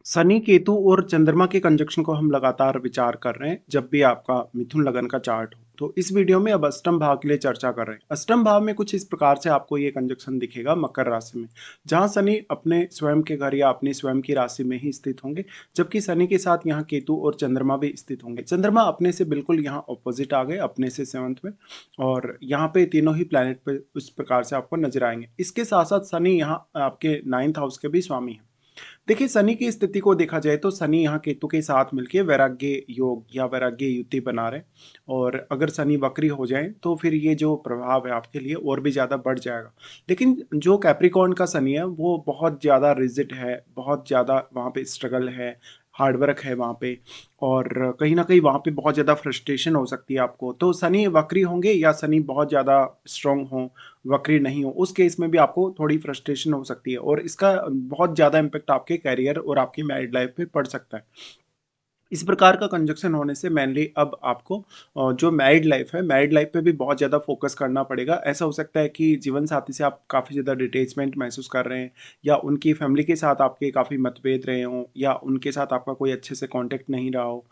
शनि, केतु और चंद्रमा के कंजक्शन को हम लगातार विचार कर रहे हैं जब भी आपका मिथुन लगन का चार्ट हो। तो इस वीडियो में अब अष्टम भाव के लिए चर्चा कर रहे हैं। अष्टम भाव में कुछ इस प्रकार से आपको ये कंजक्शन दिखेगा मकर राशि में, जहां शनि अपने स्वयं के घर या अपनी स्वयं की राशि में ही स्थित होंगे, जबकि शनि के साथ यहाँ केतु और चंद्रमा भी स्थित होंगे। चंद्रमा अपने से बिल्कुल यहाँ ऑपोजिट आ गए, अपने से सेवंथ में, और यहाँ पे तीनों ही प्लैनेट पे उस प्रकार से आपको नजर आएंगे। इसके साथ साथ शनि यहाँ आपके नाइन्थ हाउस के भी स्वामी हैं। देखिए, शनि की स्थिति को देखा जाए तो शनि यहाँ केतु के साथ मिलके वैराग्य योग या वैराग्य युति बना रहे, और अगर शनि वक्री हो जाए तो फिर ये जो प्रभाव है आपके लिए और भी ज़्यादा बढ़ जाएगा। लेकिन जो कैप्रिकॉर्न का शनि है वो बहुत ज़्यादा रिजिड है, बहुत ज़्यादा वहाँ पे स्ट्रगल है, हार्ड वर्क है वहाँ पे, और कहीं ना कहीं वहाँ पे बहुत ज़्यादा फ्रस्ट्रेशन हो सकती है आपको। तो शनि वक्री होंगे या शनि बहुत ज़्यादा स्ट्रांग हो, वक्री नहीं हो, उस केस में भी आपको थोड़ी फ्रस्ट्रेशन हो सकती है, और इसका बहुत ज़्यादा इम्पैक्ट आपके करियर और आपकी मैरिड लाइफ पे पड़ सकता है। इस प्रकार का कंजक्शन होने से मेनली अब आपको जो मैरिड लाइफ है, मैरिड लाइफ पे भी बहुत ज़्यादा फोकस करना पड़ेगा। ऐसा हो सकता है कि जीवन साथी से आप काफ़ी ज़्यादा डिटैचमेंट महसूस कर रहे हैं, या उनकी फैमिली के साथ आपके काफ़ी मतभेद रहे हों, या उनके साथ आपका कोई अच्छे से कॉन्टैक्ट नहीं रहा हो।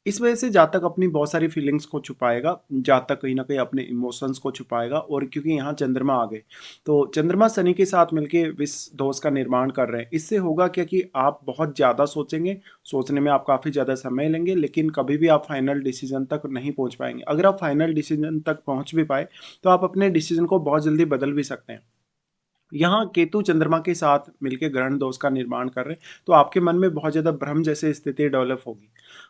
इस वजह से जहाँ तक अपनी बहुत सारी फीलिंग्स को छुपाएगा, जहाँ तक कहीं न कहीं अपने इमोशंस को छुपाएगा, और क्योंकि यहाँ चंद्रमा आ गए, तो चंद्रमा शनि के साथ मिलके विष-दोष का निर्माण कर रहे हैं। इससे होगा क्या कि आप बहुत ज़्यादा सोचेंगे, सोचने में आप काफ़ी ज़्यादा समय लेंगे, लेकिन कभी भी आप फाइनल डिसीज़न तक नहीं पहुँच पाएँगे। अगर आप फाइनल डिसीज़न तक पहुँच भी पाए, तो आप अपने डिसीज़न को बहुत जल्दी बदल भी सकते हैं। यहाँ केतु चंद्रमा के साथ मिलके ग्रहण दोष का निर्माण कर रहे हैं, तो आपके मन में बहुत ज़्यादा भ्रम जैसी स्थिति डेवलप होगी।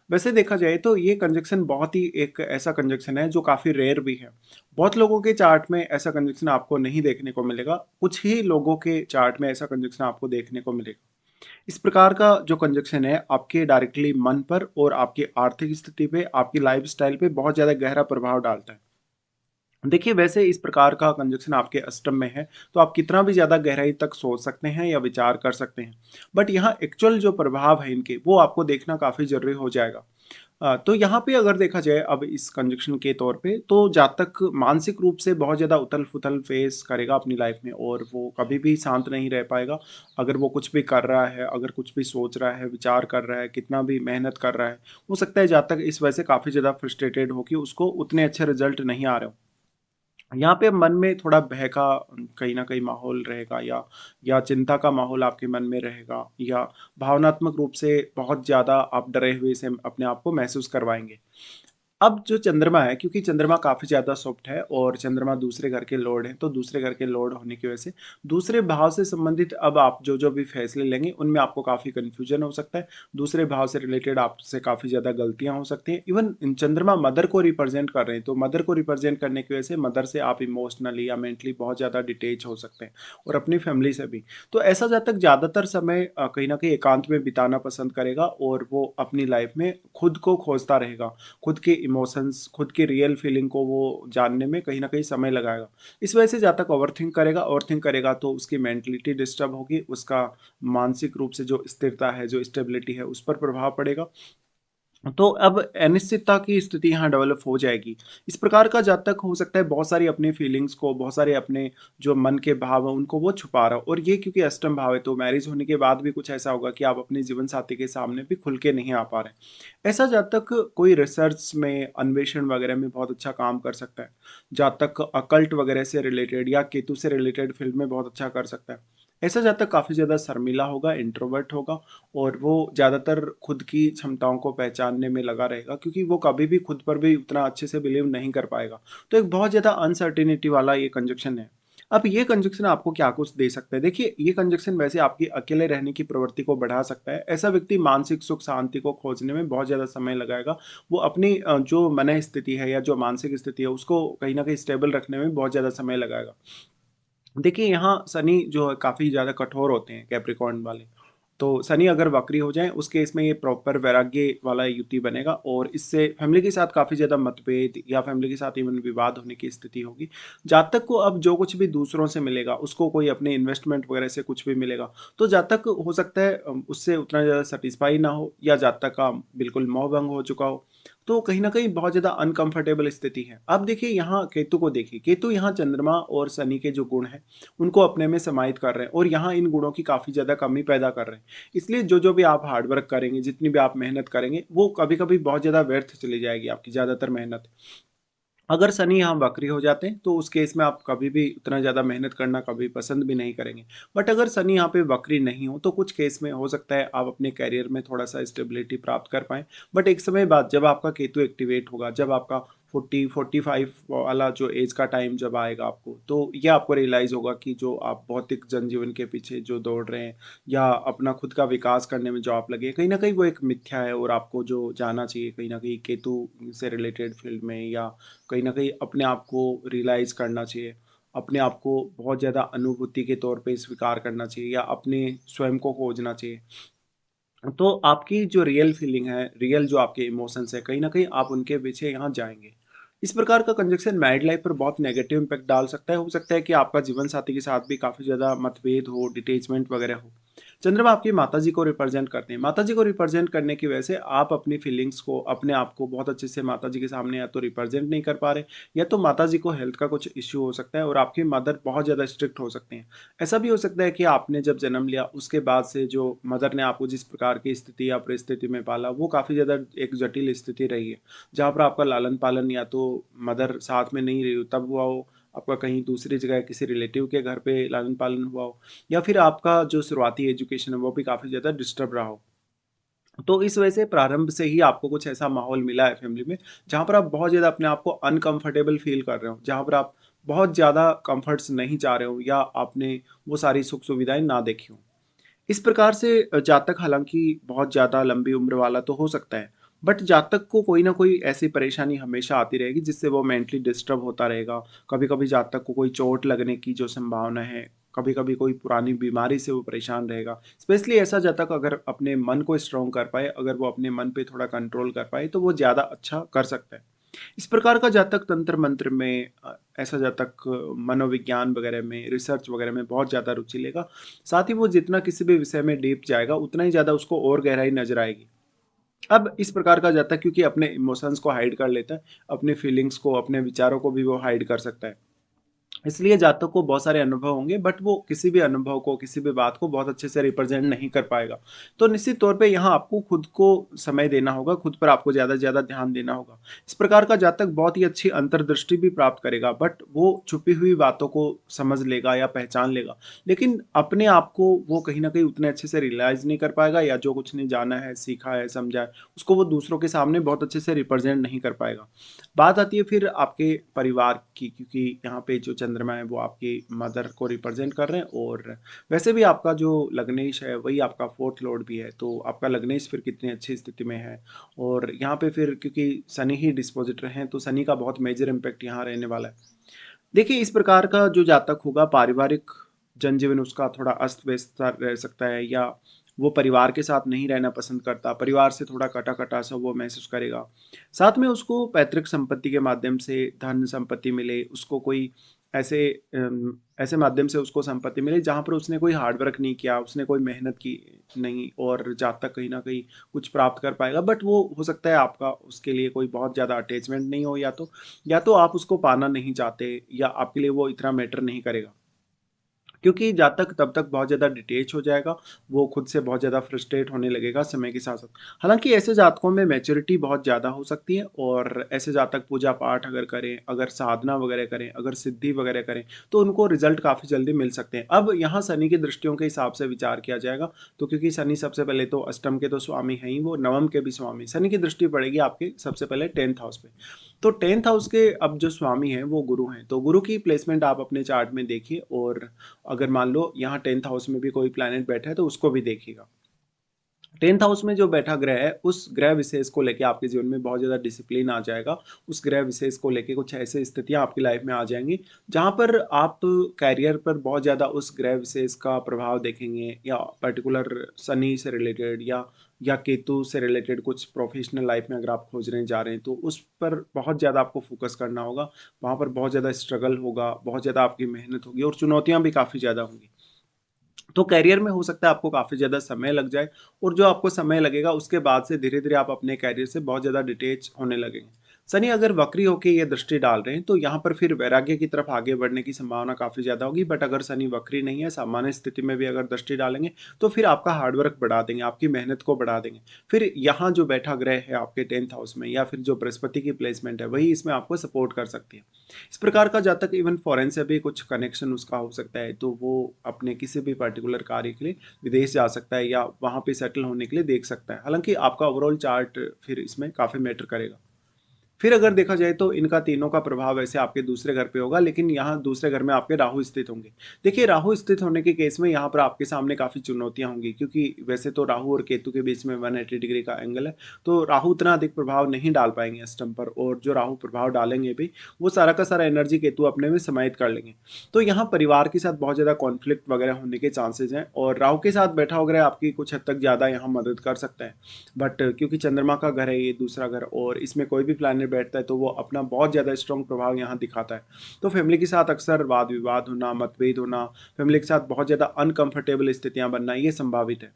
वैसे देखा जाए तो ये कंजक्शन बहुत ही एक ऐसा कंजक्शन है जो काफ़ी रेयर भी है। बहुत लोगों के चार्ट में ऐसा कंजक्शन आपको नहीं देखने को मिलेगा, कुछ ही लोगों के चार्ट में ऐसा कंजक्शन आपको देखने को मिलेगा। इस प्रकार का जो कंजक्शन है आपके डायरेक्टली मन पर और आपकी आर्थिक स्थिति पे, आपकी लाइफ़स्टाइल पे बहुत ज़्यादा गहरा प्रभाव डालता है। देखिए, वैसे इस प्रकार का कंजक्शन आपके अष्टम में है, तो आप कितना भी ज़्यादा गहराई तक सोच सकते हैं या विचार कर सकते हैं। बट यहाँ एक्चुअल जो प्रभाव है इनके, वो आपको देखना काफ़ी ज़रूरी हो जाएगा। तो यहाँ पे अगर देखा जाए अब इस कंजक्शन के तौर पे, तो जातक मानसिक रूप से बहुत ज़्यादा उथल-पुथल फेस करेगा अपनी लाइफ में, और वो कभी भी शांत नहीं रह पाएगा। अगर वो कुछ भी कर रहा है, अगर कुछ भी सोच रहा है, विचार कर रहा है, कितना भी मेहनत कर रहा है, हो सकता है जातक इस वजह से काफ़ी ज़्यादा फ्रस्ट्रेटेड हो कि उसको उतने अच्छे रिजल्ट नहीं आ रहे हों। यहाँ पे मन में थोड़ा भय का कहीं न कहीं माहौल रहेगा, या चिंता का माहौल आपके मन में रहेगा, या भावनात्मक रूप से बहुत ज़्यादा आप डरे हुए से अपने आप को महसूस करवाएँगे। अब जो चंद्रमा है, क्योंकि चंद्रमा काफ़ी ज़्यादा सॉफ्ट है और चंद्रमा दूसरे घर के लॉर्ड हैं, तो दूसरे घर के लॉर्ड होने की वजह से दूसरे भाव से संबंधित अब आप जो-जो भी फैसले लेंगे, उनमें आपको काफ़ी कन्फ्यूजन हो सकता है। दूसरे भाव से रिलेटेड आपसे काफ़ी ज़्यादा गलतियाँ हो सकती हैं। इवन इन चंद्रमा मदर को रिप्रेज़ेंट कर रहे हैं, तो मदर को रिप्रेज़ेंट करने की वजह से मदर से आप इमोशनली या मेंटली बहुत ज़्यादा डिटैच हो सकते हैं, और अपनी फैमिली से भी। तो ऐसा जातक ज़्यादातर समय कहीं न कहीं एकांत में बिताना पसंद करेगा, और वो अपनी लाइफ़ में खुद को खोजता रहेगा। खुद के इमोशंस, खुद की रियल फीलिंग को वो जानने में कहीं न कहीं समय लगाएगा। इस वजह से जहाँ तक ओवरथिंक करेगा तो उसकी मेंटलिटी डिस्टर्ब होगी, उसका मानसिक रूप से जो स्थिरता है, जो स्टेबिलिटी है, उस पर प्रभाव पड़ेगा। तो अब अनिश्चितता की स्थिति यहाँ डेवलप हो जाएगी। इस प्रकार का जातक हो सकता है बहुत सारी अपनी फीलिंग्स को, बहुत सारे अपने जो मन के भाव हैं, उनको वो छुपा रहा हो, और ये क्योंकि अष्टम भाव है, तो मैरिज होने के बाद भी कुछ ऐसा होगा कि आप अपने जीवन साथी के सामने भी खुल के नहीं आ पा रहे हैं। ऐसा जातक कोई रिसर्च में, अन्वेषण वगैरह में बहुत अच्छा काम कर सकता है। जातक अकल्ट वगैरह से रिलेटेड या केतु से रिलेटेड फील्ड में बहुत अच्छा कर सकता है। ऐसा जातक काफ़ी ज़्यादा शर्मीला होगा, इंट्रोवर्ट होगा, और वो ज़्यादातर खुद की क्षमताओं को पहचानने में लगा रहेगा, क्योंकि वो कभी भी खुद पर भी उतना अच्छे से बिलीव नहीं कर पाएगा। तो एक बहुत ज़्यादा अनसर्टेनिटी वाला ये कंजक्शन है। अब ये कंजक्शन आपको क्या कुछ दे सकता है? देखिए, ये कंजक्शन वैसे आपकी अकेले रहने की प्रवृत्ति को बढ़ा सकता है। ऐसा व्यक्ति मानसिक सुख शांति को खोजने में बहुत ज़्यादा समय लगाएगा। वो अपनी जो मन स्थिति है या जो मानसिक स्थिति है, उसको कहीं न कहीं स्टेबल रखने में बहुत ज़्यादा समय लगाएगा। देखिए, यहाँ शनि जो है काफ़ी ज़्यादा कठोर होते हैं, कैप्रिकॉर्न वाले। तो शनि अगर वक्री हो जाएँ, उस केस में ये प्रॉपर वैराग्य वाला युति बनेगा, और इससे फैमिली के साथ काफ़ी ज़्यादा मतभेद या फैमिली के साथ इवन विवाद होने की स्थिति होगी। जातक को अब जो कुछ भी दूसरों से मिलेगा, उसको कोई अपने इन्वेस्टमेंट वगैरह से कुछ भी मिलेगा, तो जातक हो सकता है उससे उतना ज़्यादा सैटिस्फाई ना हो, या जातक का बिल्कुल मोह भंग हो चुका हो। तो कहीं न कहीं बहुत ज़्यादा अनकंफर्टेबल स्थिति है। अब देखिए यहाँ केतु को देखिए, केतु यहाँ चंद्रमा और शनि के जो गुण हैं, उनको अपने में समाहित कर रहे हैं और यहाँ इन गुणों की काफ़ी ज़्यादा कमी पैदा कर रहे हैं। इसलिए जो-जो भी आप हार्ड वर्क करेंगे, जितनी भी आप मेहनत करेंगे, वो कभी-कभी बहुत ज़्यादा व्यर्थ चली जाएगी आपकी ज़्यादातर मेहनत। अगर शनि यहाँ वक्री हो जाते हैं, तो उस केस में आप कभी भी उतना ज़्यादा मेहनत करना कभी पसंद भी नहीं करेंगे। बट अगर शनि यहाँ पे वक्री नहीं हो, तो कुछ केस में हो सकता है आप अपने करियर में थोड़ा-सा स्टेबिलिटी प्राप्त कर पाएँ। बट एक समय बाद जब आपका केतु एक्टिवेट होगा, जब आपका 40-45 वाला जो ऐज का टाइम जब आएगा आपको, तो ये आपको रियलाइज़ होगा कि जो आप भौतिक जनजीवन के पीछे जो दौड़ रहे हैं या अपना खुद का विकास करने में जो आप लगे हैं, कहीं न कहीं वो एक मिथ्या है और आपको जो जाना चाहिए कहीं न कहीं केतु से रिलेटेड फ़ील्ड में या कहीं न कहीं अपने आप को रियलाइज़ करना चाहिए। अपने आप को बहुत ज़्यादा अनुभूति के तौर पे स्वीकार करना चाहिए या अपने स्वयं को खोजना चाहिए। तो आपकी जो रियल फीलिंग है, रियल जो आपके इमोशंस हैं, कहीं न कहीं आप उनके पीछे यहाँ जाएँगे। इस प्रकार का कंजंक्शन मैरिड लाइफ़ पर बहुत नेगेटिव इम्पैक्ट डाल सकता है। हो सकता है कि आपका जीवन साथी के साथ भी काफ़ी ज़्यादा मतभेद हो, डिटैचमेंट वगैरह हो। चंद्रमा आपकी माताजी को रिप्रेज़ेंट करते हैं। माताजी को रिप्रेज़ेंट करने की वजह से आप अपनी फीलिंग्स को, अपने आप को बहुत अच्छे से माताजी के सामने या तो रिप्रेज़ेंट नहीं कर पा रहे, या तो माताजी को हेल्थ का कुछ इश्यू हो सकता है और आपकी मदर बहुत ज़्यादा स्ट्रिक्ट हो सकते हैं। ऐसा भी हो सकता है कि आपने जब जन्म लिया उसके बाद से जो मदर ने आपको जिस प्रकार की स्थिति या परिस्थिति में पाला, वो काफ़ी ज़्यादा एक जटिल स्थिति रही है। जहाँ पर आपका लालन-पालन या तो मदर साथ में नहीं रही हो तब हुआ हो, आपका कहीं दूसरी जगह किसी रिलेटिव के घर पे लालन-पालन हुआ हो, या फिर आपका जो शुरुआती एजुकेशन है वो भी काफ़ी ज़्यादा डिस्टर्ब रहा हो। तो इस वजह से प्रारंभ से ही आपको कुछ ऐसा माहौल मिला है फैमिली में, जहाँ पर आप बहुत ज़्यादा अपने आप को अनकंफर्टेबल फ़ील कर रहे हो, जहाँ पर आप बहुत ज़्यादा कम्फ़र्ट्स नहीं चाह रहे हो या आपने वो सारी सुख-सुविधाएँ ना देखी हों। इस प्रकार से जातक हालाँकि बहुत ज़्यादा लंबी उम्र वाला तो हो सकता है, बट जातक को कोई न कोई ऐसी परेशानी हमेशा आती रहेगी जिससे वो मेंटली डिस्टर्ब होता रहेगा। कभी-कभी जातक को कोई चोट लगने की जो संभावना है, कभी-कभी कोई पुरानी बीमारी से वो परेशान रहेगा। स्पेशली ऐसा जातक अगर अपने मन को स्ट्रॉन्ग कर पाए, अगर वो अपने मन पे थोड़ा कंट्रोल कर पाए, तो वो ज़्यादा अच्छा कर सकता है। इस प्रकार का जातक तंत्र मंत्र में ऐसा जातक मनोविज्ञान वगैरह में, रिसर्च वगैरह में बहुत ज़्यादा रुचि लेगा। साथ ही वो जितना किसी भी विषय में डीप जाएगा, उतना ही ज़्यादा उसको और गहराई नज़र आएगी। अब इस प्रकार का जातक क्योंकि अपने इमोशंस को हाइड कर लेता है, अपने फीलिंग्स को, अपने विचारों को भी वो हाइड कर सकता है। इसलिए जातक को बहुत सारे अनुभव होंगे, बट वो किसी भी अनुभव को, किसी भी बात को बहुत अच्छे से रिप्रेजेंट नहीं कर पाएगा। तो निश्चित तौर पे यहाँ आपको खुद को समय देना होगा, खुद पर आपको ज़्यादा से ज़्यादा ध्यान देना होगा। इस प्रकार का जातक बहुत ही अच्छी अंतर्दृष्टि भी प्राप्त करेगा, बट वो छुपी हुई बातों को समझ लेगा या पहचान लेगा। लेकिन अपने आप को वो कहीं न कहीं उतने अच्छे से रियलाइज़ नहीं कर पाएगा, या जो कुछ ने जाना है, सीखा है, समझा है, उसको वो दूसरों के सामने बहुत अच्छे से रिप्रेजेंट नहीं कर पाएगा। बात आती है फिर आपके परिवार की, क्योंकि यहाँ पे जो चंद्रमा है वो आपकी मदर को रिप्रेजेंट कर रहे हैं, और वैसे भी आपका जो लग्नेश है वही आपका फोर्थ लॉर्ड भी है, तो आपका लग्नेश फिर कितनी अच्छी स्थिति में है। और यहाँ पे फिर क्योंकि शनि ही डिस्पोजिटर हैं, तो शनि का बहुत मेजर इम्पैक्ट यहाँ रहने वाला है। देखिए इस प्रकार का जो जातक होगा, पारिवारिक जनजीवन उसका थोड़ा अस्त-व्यस्त सा रह सकता है, या वो परिवार के साथ नहीं रहना पसंद करता, परिवार से थोड़ा कटा-कटा सा वो महसूस करेगा। साथ में उसको पैतृक संपत्ति के माध्यम से धन संपत्ति मिले, उसको कोई ऐसे ऐसे माध्यम से उसको संपत्ति मिले जहाँ पर उसने कोई हार्ड वर्क नहीं किया, उसने कोई मेहनत की नहीं, और जातक कहीं न कहीं कुछ प्राप्त कर पाएगा। बट वो हो सकता है आपका उसके लिए कोई बहुत ज़्यादा अटैचमेंट नहीं हो, या तो आप उसको पाना नहीं चाहते, या आपके लिए वो इतना मैटर नहीं करेगा। क्योंकि जातक तब तक बहुत ज़्यादा डिटैच हो जाएगा, वो खुद से बहुत ज़्यादा फ्रस्ट्रेट होने लगेगा समय के साथ-साथ। हालाँकि ऐसे जातकों में मैच्योरिटी बहुत ज़्यादा हो सकती है, और ऐसे जातक पूजा-पाठ अगर करें, अगर साधना वगैरह करें, अगर सिद्धि वगैरह करें, तो उनको रिज़ल्ट काफ़ी जल्दी मिल सकते हैं। अब यहाँ शनि की दृष्टियों के हिसाब से विचार किया जाएगा, तो क्योंकि शनि सबसे पहले तो अष्टम के तो स्वामी हैं ही, वो नवम के भी स्वामी। शनि की दृष्टि पड़ेगी आपके सबसे पहले 10th हाउस पे। तो 10th हाउस के अब जो स्वामी हैं वो गुरु हैं, तो गुरु की प्लेसमेंट आप अपने चार्ट में देखिए, और अगर मान लो यहाँ 10th हाउस में भी कोई प्लैनेट बैठा है तो उसको भी देखिएगा। 10th हाउस में जो बैठा ग्रह है, उस ग्रह विशेष को लेके आपके जीवन में बहुत ज़्यादा डिसिप्लिन आ जाएगा। उस ग्रह विशेष को लेके कुछ ऐसी स्थितियाँ आपकी लाइफ में आ जाएँगी, जहाँ पर आप करियर पर बहुत ज़्यादा उस ग्रह विशेष का प्रभाव देखेंगे, या पर्टिकुलर शनि से रिलेटेड, या केतु से रिलेटेड कुछ प्रोफेशनल लाइफ में अगर आप खोजने जा रहे हैं, तो उस पर बहुत ज़्यादा आपको फ़ोकस करना होगा। वहाँ पर बहुत ज़्यादा स्ट्रगल होगा, बहुत ज़्यादा आपकी मेहनत होगी और चुनौतियाँ भी काफ़ी ज़्यादा होंगी। तो करियर में हो सकता है आपको काफ़ी ज़्यादा समय लग जाए, और जो आपको समय लगेगा उसके बाद से धीरे-धीरे आप अपने करियर से बहुत ज़्यादा डिटैच होने लगेंगे। शनि अगर वक्री होके ये दृष्टि डाल रहे हैं, तो यहाँ पर फिर वैराग्य की तरफ आगे बढ़ने की संभावना काफ़ी ज़्यादा होगी। बट अगर शनि वक्री नहीं है, सामान्य स्थिति में भी अगर दृष्टि डालेंगे, तो फिर आपका हार्ड वर्क बढ़ा देंगे, आपकी मेहनत को बढ़ा देंगे। फिर यहाँ जो बैठा ग्रह है आपके 10th हाउस में, या फिर जो बृहस्पति की प्लेसमेंट है, वही इसमें आपको सपोर्ट कर सकती है। इस प्रकार का जातक इवन फॉरेन से भी कुछ कनेक्शन उसका हो सकता है, तो वो अपने किसी भी पर्टिकुलर कार्य के लिए विदेश जा सकता है या वहाँ पे सेटल होने के लिए देख सकता है। हालाँकि आपका ओवरऑल चार्ट फिर इसमें काफ़ी मैटर करेगा। फिर अगर देखा जाए तो इनका तीनों का प्रभाव वैसे आपके दूसरे घर पे होगा, लेकिन यहाँ दूसरे घर में आपके राहु स्थित होंगे। देखिए, राहु स्थित होने के केस में यहाँ पर आपके सामने काफ़ी चुनौतियाँ होंगी, क्योंकि वैसे तो राहु और केतु के बीच में 180 डिग्री का एंगल है, तो राहु उतना अधिक प्रभाव नहीं डाल पाएंगे अष्टम पर, और जो राहु प्रभाव डालेंगे भी, वो सारा का सारा एनर्जी केतु अपने में समाहित कर लेंगे। तो यहाँ परिवार के साथ बहुत ज़्यादा कॉन्फ्लिक्ट वगैरह होने के चांसेज हैं, और राहु के साथ बैठा वगैरह आपकी कुछ हद तक ज़्यादा यहाँ मदद कर सकता है। बट क्योंकि चंद्रमा का घर है ये दूसरा घर, और इसमें कोई भी प्लैनेट बैठता है तो वो अपना बहुत ज़्यादा स्ट्रॉन्ग प्रभाव यहाँ दिखाता है। तो फैमिली के साथ अक्सर वाद विवाद होना, मतभेद होना, फैमिली के साथ बहुत ज़्यादा अनकंफर्टेबल स्थितियाँ बनना, ये संभावित है।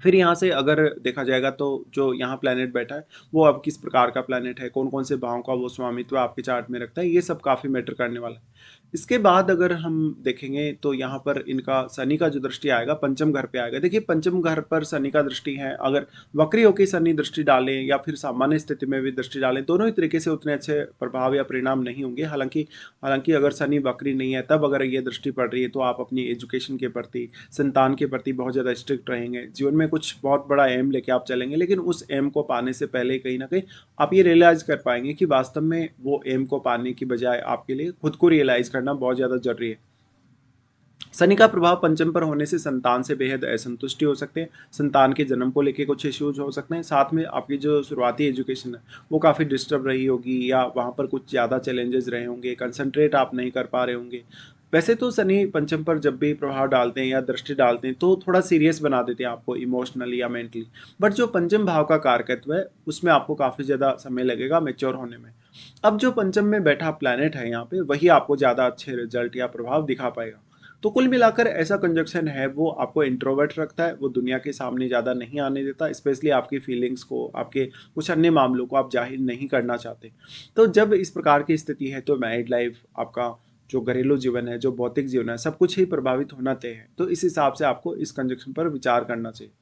फिर यहाँ से अगर देखा जाएगा तो जो यहाँ प्लैनेट बैठा है, वो अब किस प्रकार का प्लैनेट है, कौन कौन से भावों का वो स्वामित्व आपके चार्ट में रखता है, ये सब काफ़ी मैटर करने वाला है। इसके बाद अगर हम देखेंगे तो यहाँ पर इनका शनि का जो दृष्टि आएगा पंचम घर पे आएगा। देखिए, पंचम घर पर शनि का दृष्टि है, अगर वक्री होकर शनि दृष्टि डालें या फिर सामान्य स्थिति में भी दृष्टि डालें, दोनों ही तरीके से उतने अच्छे प्रभाव या परिणाम नहीं होंगे। हालांकि हालांकि अगर शनि वक्री नहीं है, तब अगर ये दृष्टि पड़ रही है, तो आप अपनी एजुकेशन के प्रति, संतान के प्रति बहुत ज़्यादा स्ट्रिक्ट रहेंगे। जीवन में कुछ बहुत बड़ा एम लेके आप चलेंगे, लेकिन उस एम को पाने से पहले कहीं ना कहीं आप ये रियलाइज़ कर पाएंगे कि वास्तव में वो एम को पाने की बजाय आपके लिए खुद को रियलाइज़ करना बहुत ज़्यादा ज़रूरी है। शनि का प्रभाव पंचम पर होने से संतान से बेहद असंतुष्टि हो सकते हैं, संतान के जन्म को लेके कुछ इश्यूज हो सकते हैं, साथ में आपकी जो शुरुआती एजुकेशन है वो काफ़ी डिस्टर्ब रही होगी, या वहाँ पर कुछ ज़्यादा चैलेंजेस रहे होंगे, कंसंट्रेट आप नहीं कर पा रहे होंगे। वैसे तो शनि पंचम पर जब भी प्रभाव डालते हैं या दृष्टि डालते हैं, तो थोड़ा सीरियस बना देते हैं आपको इमोशनली या मेंटली। बट जो पंचम भाव का कारकत्व है, उसमें आपको काफ़ी ज़्यादा समय लगेगा मेच्योर होने में। अब जो पंचम में बैठा प्लैनेट है यहाँ पे, वही आपको ज़्यादा अच्छे रिजल्ट या प्रभाव दिखा पाएगा। तो कुल मिलाकर ऐसा कंजक्शन है, वो आपको इंट्रोवर्ट रखता है, वो दुनिया के सामने ज़्यादा नहीं आने देता, स्पेशली आपकी फीलिंग्स को, आपके कुछ अन्य मामलों को आप जाहिर नहीं करना चाहते। तो जब इस प्रकार की स्थिति है, तो मैरिड लाइफ, आपका जो घरेलू जीवन है, जो भौतिक जीवन है, सब कुछ ही प्रभावित होना तय है। तो इस हिसाब से आपको इस कंजक्शन पर विचार करना चाहिए।